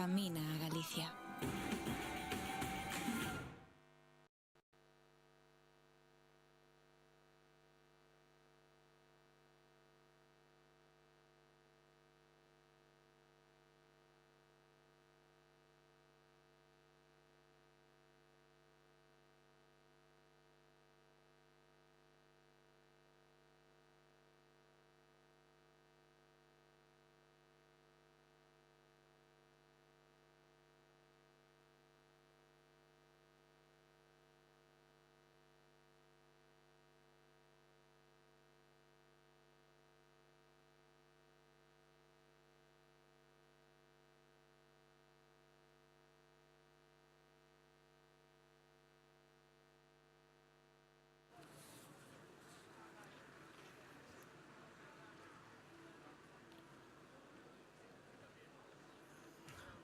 camina a Galicia.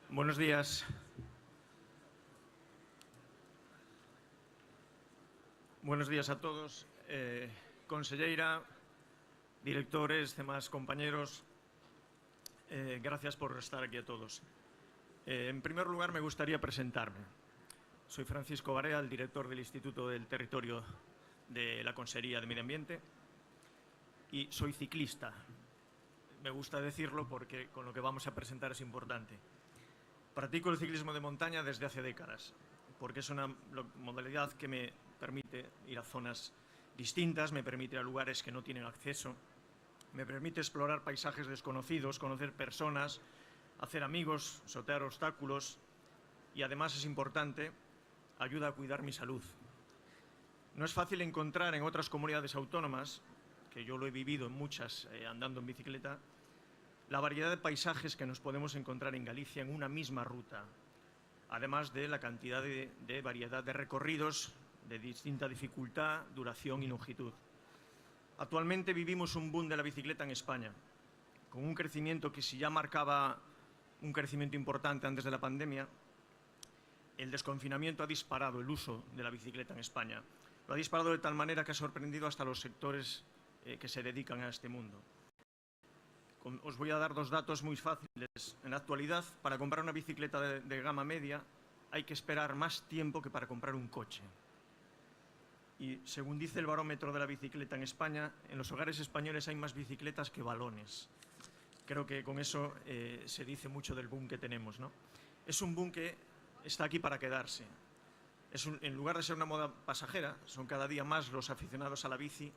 Buenos días. Buenos días a todos. Conselleira, directores, demás compañeros, gracias por estar aquí a todos. En primer lugar, me gustaría presentarme. Soy Francisco Barea, el director del Instituto del Territorio de la Consejería de Medio Ambiente, y soy ciclista. Me gusta decirlo porque con lo que vamos a presentar es importante. Practico el ciclismo de montaña desde hace décadas, porque es una modalidad que me permite ir a zonas distintas, me permite ir a lugares que no tienen acceso, me permite explorar paisajes desconocidos, conocer personas, hacer amigos, sortear obstáculos y, además, es importante, ayuda a cuidar mi salud. No es fácil encontrar en otras comunidades autónomas, que yo lo he vivido en muchas andando en bicicleta, la variedad de paisajes que nos podemos encontrar en Galicia en una misma ruta, además de la cantidad de variedad de recorridos de distinta dificultad, duración y longitud. Actualmente vivimos un boom de la bicicleta en España, con un crecimiento que, si ya marcaba un crecimiento importante antes de la pandemia, el desconfinamiento ha disparado el uso de la bicicleta en España. Lo ha disparado de tal manera que ha sorprendido hasta los sectores que se dedican a este mundo. Os voy a dar dos datos muy fáciles. En la actualidad, para comprar una bicicleta de gama media, hay que esperar más tiempo que para comprar un coche. Y según dice el barómetro de la bicicleta en España, en los hogares españoles hay más bicicletas que balones. Creo que con eso se dice mucho del boom que tenemos, ¿no? Es un boom que está aquí para quedarse. En lugar de ser una moda pasajera, son cada día más los aficionados a la bici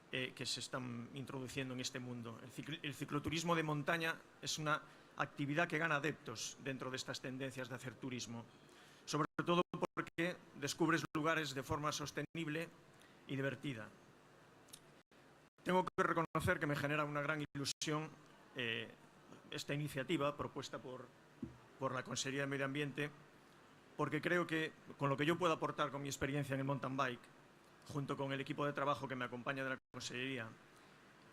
que se están introduciendo en este mundo. El cicloturismo de montaña es una actividad que gana adeptos dentro de estas tendencias de hacer turismo, sobre todo porque descubres lugares de forma sostenible y divertida. Tengo que reconocer que me genera una gran ilusión esta iniciativa propuesta por la Consejería de Medio Ambiente, porque creo que con lo que yo puedo aportar con mi experiencia en el mountain bike, junto con el equipo de trabajo que me acompaña de la Consejería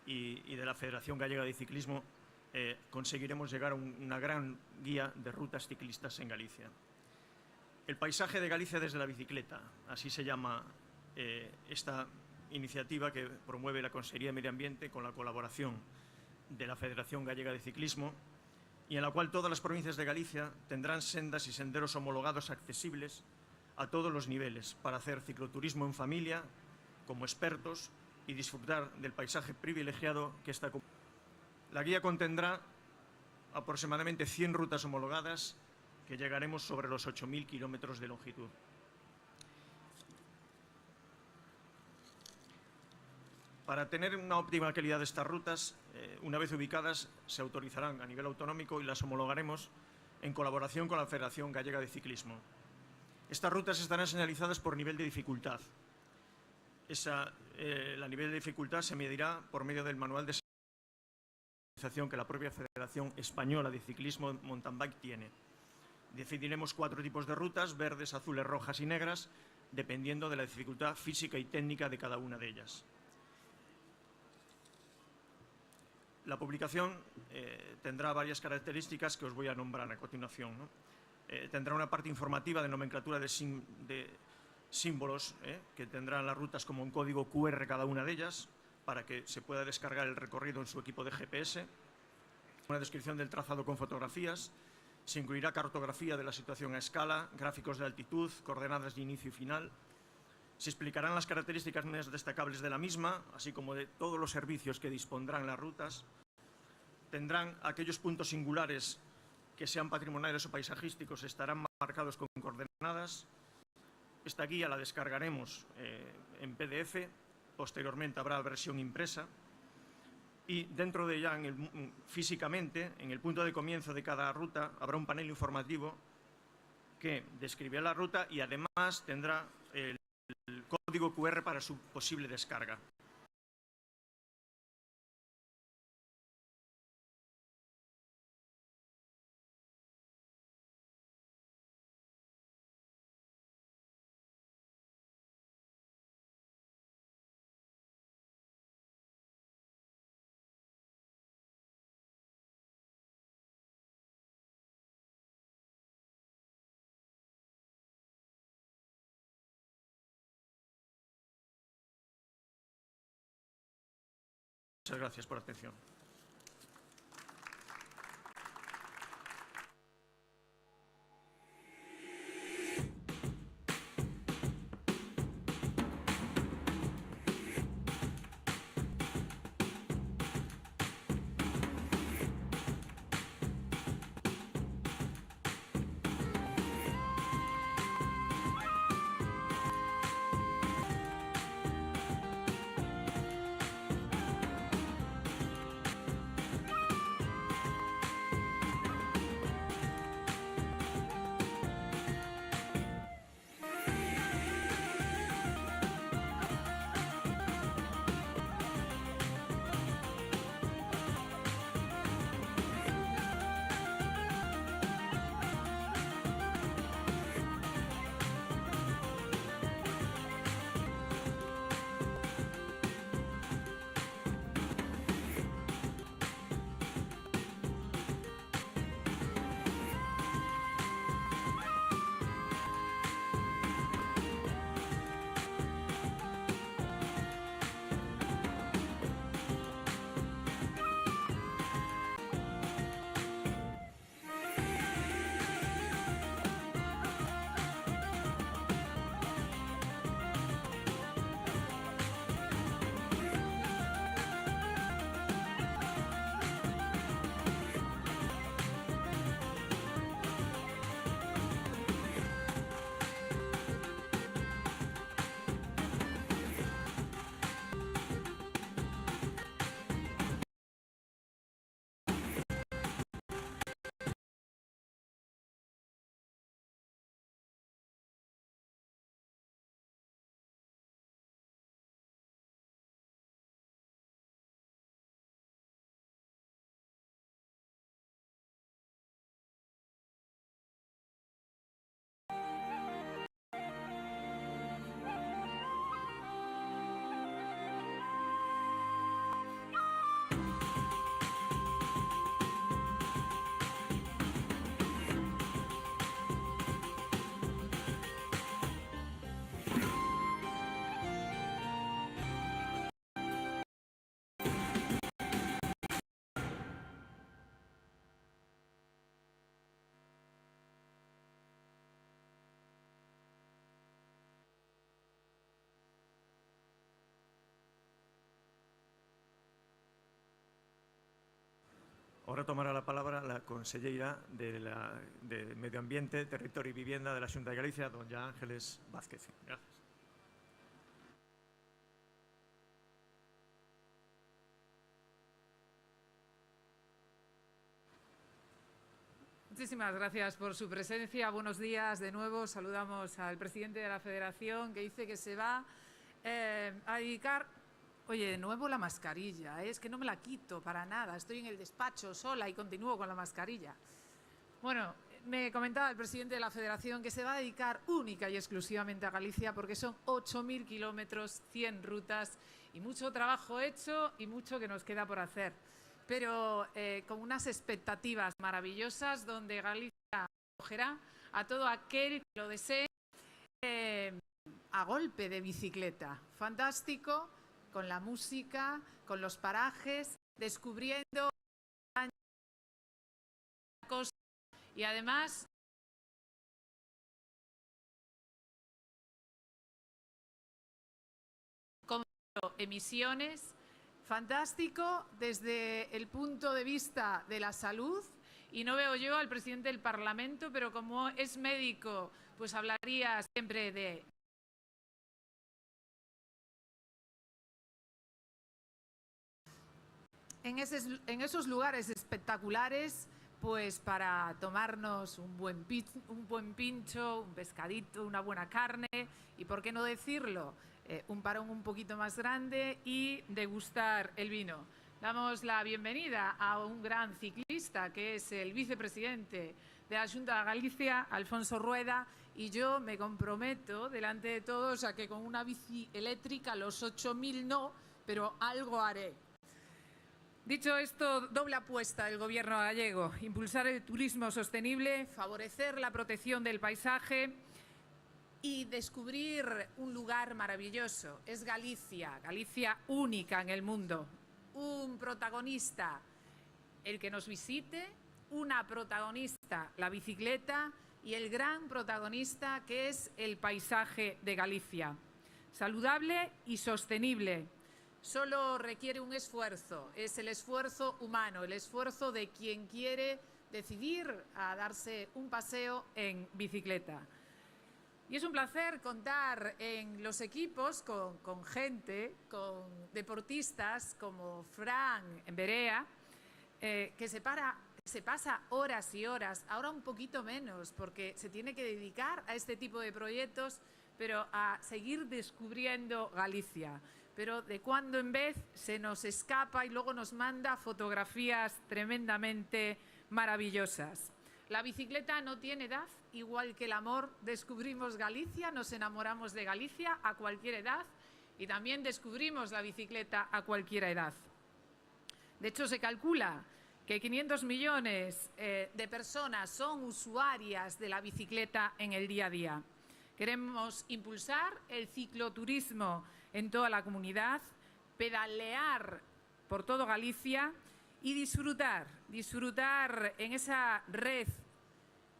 y de la Federación Gallega de Ciclismo, conseguiremos llegar a una gran guía de rutas ciclistas en Galicia. El paisaje de Galicia desde la bicicleta, así se llama esta iniciativa que promueve la Consejería de Medio Ambiente con la colaboración de la Federación Gallega de Ciclismo, y en la cual todas las provincias de Galicia tendrán sendas y senderos homologados accesibles a todos los niveles para hacer cicloturismo en familia, como expertos, y disfrutar del paisaje privilegiado que esta comunidad. La guía contendrá aproximadamente 100 rutas homologadas que llegaremos sobre los 8.000 kilómetros de longitud. Para tener una óptima calidad de estas rutas, una vez ubicadas, se autorizarán a nivel autonómico y las homologaremos en colaboración con la Federación Gallega de Ciclismo. Estas rutas estarán señalizadas por nivel de dificultad. La nivel de dificultad se medirá por medio del manual de señalización que la propia Federación Española de Ciclismo Mountain Bike tiene. Definiremos 4 tipos de rutas: verdes, azules, rojas y negras, dependiendo de la dificultad física y técnica de cada una de ellas. La publicación tendrá varias características que os voy a nombrar a continuación, ¿no? Tendrá una parte informativa de nomenclatura de símbolos que tendrán las rutas como un código QR cada una de ellas, para que se pueda descargar el recorrido en su equipo de GPS, una descripción del trazado con fotografías, Se incluirá cartografía de la situación a escala, gráficos de altitud, coordenadas de inicio y final. Se explicarán las características más destacables de la misma, así como de todos los servicios que dispondrán las rutas. Tendrán aquellos puntos singulares que sean patrimoniales o paisajísticos, estarán marcados con coordenadas. Esta guía la descargaremos en PDF, posteriormente habrá versión impresa y dentro de ella, físicamente, en el punto de comienzo de cada ruta, habrá un panel informativo que describirá la ruta y además tendrá el código QR para su posible descarga. Muchas gracias por la atención. Ahora tomará la palabra la conselleira de Medio Ambiente, Territorio y Vivienda de la Xunta de Galicia, doña Ángeles Vázquez. Gracias. Muchísimas gracias por su presencia. Buenos días de nuevo. Saludamos al presidente de la Federación, que dice que se va a dedicar... Oye, de nuevo la mascarilla, es que no me la quito para nada. Estoy en el despacho sola y continúo con la mascarilla. Bueno, me comentaba el presidente de la Federación que se va a dedicar única y exclusivamente a Galicia porque son 8.000 kilómetros, 100 rutas y mucho trabajo hecho y mucho que nos queda por hacer. Pero con unas expectativas maravillosas donde Galicia acogerá a todo aquel que lo desee a golpe de bicicleta. Fantástico, con la música, con los parajes, descubriendo cosas y además con emisiones, fantástico desde el punto de vista de la salud. Y no veo yo al presidente del Parlamento, pero como es médico, pues hablaría siempre de... En esos lugares espectaculares, pues para tomarnos un buen pincho, un pescadito, una buena carne y, por qué no decirlo, un parón un poquito más grande y degustar el vino. Damos la bienvenida a un gran ciclista que es el vicepresidente de la Xunta de Galicia, Alfonso Rueda, y yo me comprometo delante de todos a que con una bici eléctrica los 8.000 no, pero algo haré. Dicho esto, doble apuesta del Gobierno gallego: impulsar el turismo sostenible, favorecer la protección del paisaje y descubrir un lugar maravilloso. Es Galicia, Galicia única en el mundo. Un protagonista, el que nos visite, una protagonista, la bicicleta, y el gran protagonista que es el paisaje de Galicia. Saludable y sostenible. Solo requiere un esfuerzo, es el esfuerzo humano, el esfuerzo de quien quiere decidir a darse un paseo en bicicleta. Y es un placer contar en los equipos con gente, con deportistas como Fran Berea, que se pasa horas y horas, ahora un poquito menos, porque se tiene que dedicar a este tipo de proyectos, pero a seguir descubriendo Galicia. Pero de cuando en vez se nos escapa y luego nos manda fotografías tremendamente maravillosas. La bicicleta no tiene edad, igual que el amor. Descubrimos Galicia, nos enamoramos de Galicia a cualquier edad y también descubrimos la bicicleta a cualquier edad. De hecho, se calcula que 500 millones de personas son usuarias de la bicicleta en el día a día. Queremos impulsar el cicloturismo en toda la comunidad, pedalear por todo Galicia y disfrutar en esa red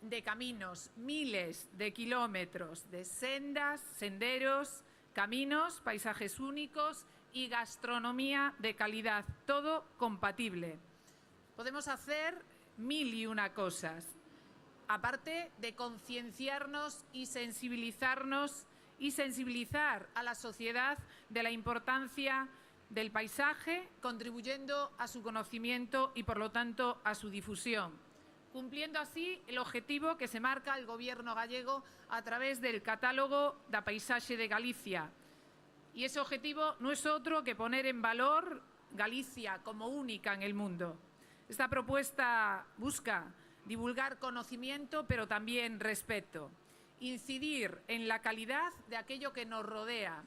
de caminos, miles de kilómetros de sendas, senderos, caminos, paisajes únicos y gastronomía de calidad, todo compatible. Podemos hacer 1001 cosas, aparte de concienciarnos y sensibilizar a la sociedad de la importancia del paisaje, contribuyendo a su conocimiento y, por lo tanto, a su difusión, cumpliendo así el objetivo que se marca el Gobierno gallego a través del Catálogo da Paisaxe de Galicia. Y ese objetivo no es otro que poner en valor Galicia como única en el mundo. Esta propuesta busca divulgar conocimiento, pero también respeto, incidir en la calidad de aquello que nos rodea,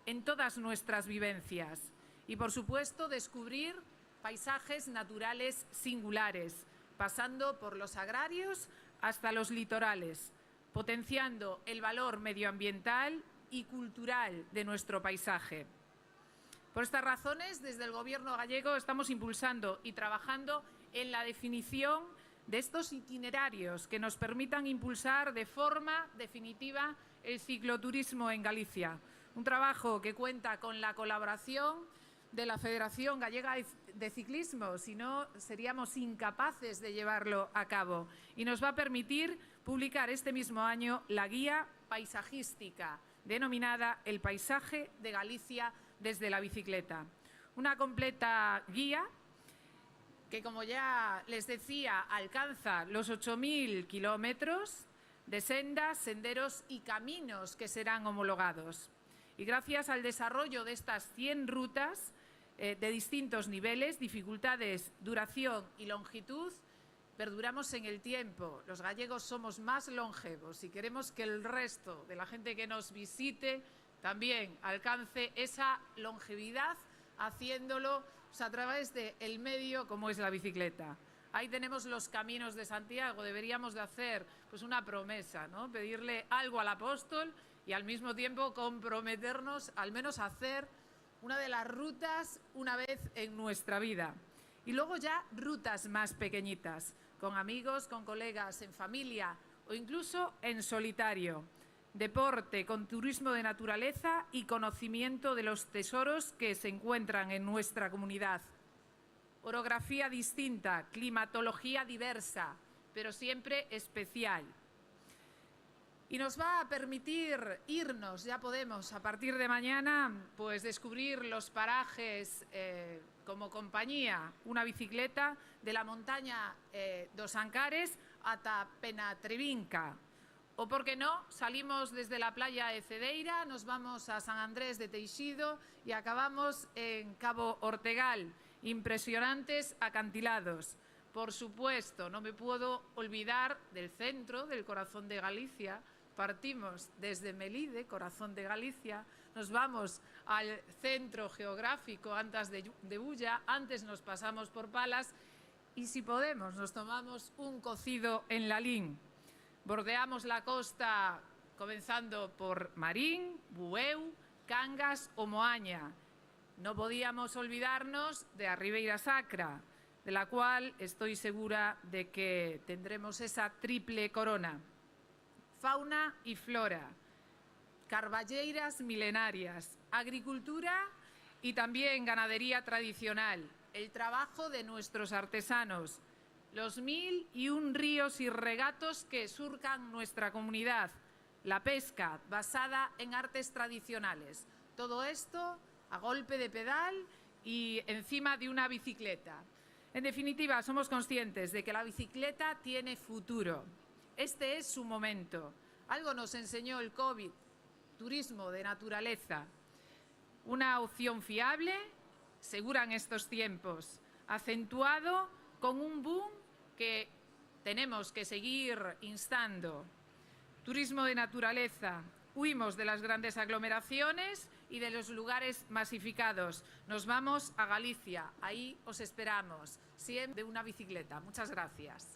en todas nuestras vivencias y, por supuesto, descubrir paisajes naturales singulares, pasando por los agrarios hasta los litorales, potenciando el valor medioambiental y cultural de nuestro paisaje. Por estas razones, desde el Gobierno gallego estamos impulsando y trabajando en la definición de estos itinerarios que nos permitan impulsar de forma definitiva el cicloturismo en Galicia. Un trabajo que cuenta con la colaboración de la Federación Gallega de Ciclismo, si no seríamos incapaces de llevarlo a cabo, y nos va a permitir publicar este mismo año la guía paisajística denominada El paisaje de Galicia desde la bicicleta. Una completa guía que, como ya les decía, alcanza los 8.000 kilómetros de sendas, senderos y caminos que serán homologados. Y gracias al desarrollo de estas 100 rutas de distintos niveles, dificultades, duración y longitud, perduramos en el tiempo. Los gallegos somos más longevos y queremos que el resto de la gente que nos visite también alcance esa longevidad haciéndolo a través del medio como es la bicicleta. Ahí tenemos los caminos de Santiago. Deberíamos de hacer pues una promesa, ¿no? Pedirle algo al apóstol y al mismo tiempo comprometernos al menos a hacer una de las rutas una vez en nuestra vida. Y luego ya rutas más pequeñitas, con amigos, con colegas, en familia o incluso en solitario. Deporte con turismo de naturaleza y conocimiento de los tesoros que se encuentran en nuestra comunidad. Orografía distinta, climatología diversa, pero siempre especial. Y nos va a permitir irnos, ya podemos, a partir de mañana, pues descubrir los parajes como compañía, una bicicleta de la montaña dos Ancares hasta Penatrevinca. O, por qué no, salimos desde la playa de Cedeira, nos vamos a San Andrés de Teixido y acabamos en Cabo Ortegal. Impresionantes acantilados. Por supuesto, no me puedo olvidar del centro, del corazón de Galicia. Partimos desde Melide, corazón de Galicia, nos vamos al centro geográfico antes de Bulla, antes nos pasamos por Palas y, si podemos, nos tomamos un cocido en Lalín. Bordeamos la costa comenzando por Marín, Bueu, Cangas o Moaña. No podíamos olvidarnos de a Ribeira Sacra, de la cual estoy segura de que tendremos esa triple corona. Fauna y flora, carballeiras milenarias, agricultura y también ganadería tradicional, el trabajo de nuestros artesanos, los 1001 ríos y regatos que surcan nuestra comunidad, la pesca basada en artes tradicionales. Todo esto a golpe de pedal y encima de una bicicleta. En definitiva, somos conscientes de que la bicicleta tiene futuro. Este es su momento. Algo nos enseñó el COVID, turismo de naturaleza. Una opción fiable, segura en estos tiempos, acentuado con un boom que tenemos que seguir instando. Turismo de naturaleza. Huimos de las grandes aglomeraciones y de los lugares masificados. Nos vamos a Galicia. Ahí os esperamos. Siempre de una bicicleta. Muchas gracias.